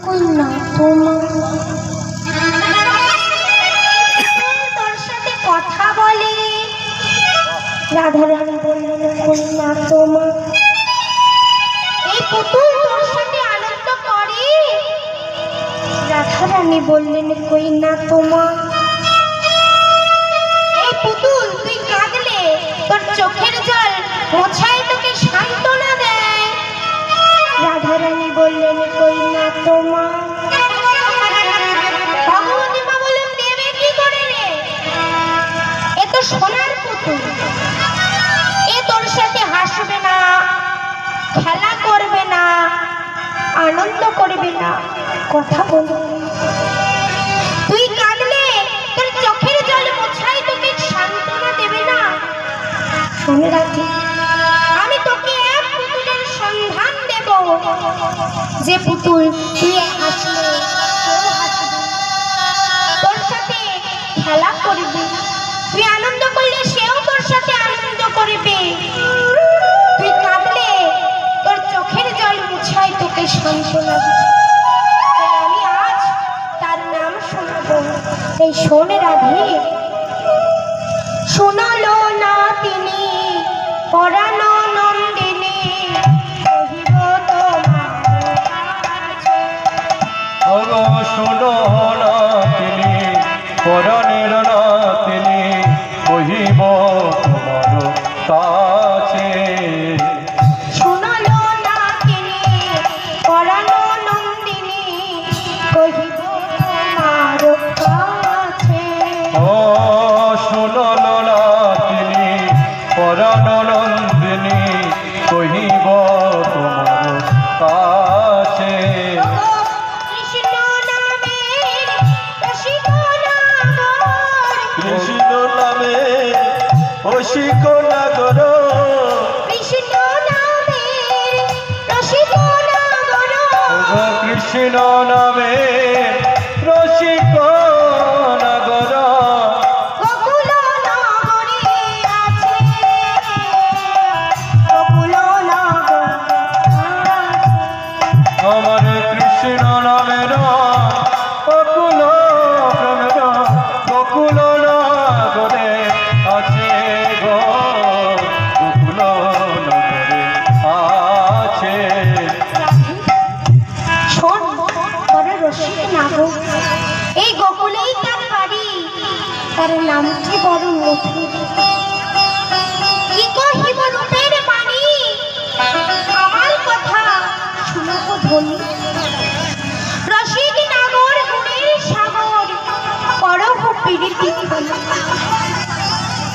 কন্যা তোমার তোর সাথে কথা বলে। রাধারানী বললেন কন্যা তোমার এই পুতুল তোর সাথে আনন্দ করে। রাধারানী বললেন কন্যা তোমার এই পুতুল তুই কাঁদলে তোর চোখের জল মোছায় তোকে সান্ত্বনা দেয়। রাধারানী বললেন কন্যা তোমার ভগবতী মা বললেন দেবে কি করে রে, এ তো সোনার পুতুল, এ তোর সাথে হাসবে না, খেলা করবে না, আনন্দ করবে না, কথা বলবে। তুই কাঁদলে তোর চোখের জল মোছায় তোকে সান্ত্বনা দেবে না। শুনে রাখি আমি তোকে এক পুতুলের সন্ধান দেব, যে পুতুল তুই হাসলে সেও হাসবে, তোর সাথে খেলা করবে, তুই আনন্দ করলে সেও তোর সাথে আনন্দ করবে, তুই কাঁদলে তোর চোখের জল মুছায় তোকে সান্ত্বনা দিবে। আমি আজ তার নাম শোনাবো। এই শোনে রাধে, শোনালো না তিনি পরানো নন্দিনী কহিব তোমার কাছে। ওগো শোনো না তিনি পরাণের না তিনি কহিব তোমার কাছে। শোনালো না তিনি পরানো নন্দিনী কহিব তোমার কাছে। ও শোনো না তিনি পরাণ নন্দিনী কহিব তোমার কাছে। কৃষ্ণ নামের রসিক নাগর, কৃষ্ণ নামে অশিক নাগর, কৃষ্ণ নামের রসিক নাগর, ওগো কৃষ্ণ নামে রসিক নাগর। গোকুল নগরে আছে, গোকুল নগরে আছে। আমার কৃষ্ণ নামের অকুল প্রেমের গোকুল নগরে আছে গো, গোকুল নগরে আছে। শোন বড় রসিক নাগর, এই গোকুলেই তার বাড়ি, তার নামটি বড় মধুর। কি কহিব রূপের বাণী, আমার কথা শুনবো ধ্বনি। রসিক নাগর গুণের সাগর, করহ প্রীতি ঘন।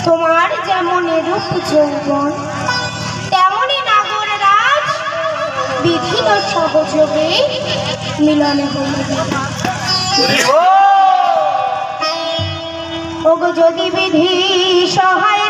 তোমার যেমন রূপ যৌবন, তেমনি নাগর রাজ বিভিন্ন সহযোগে মিলনে হইবে। ওগো যদি বিধি সহায়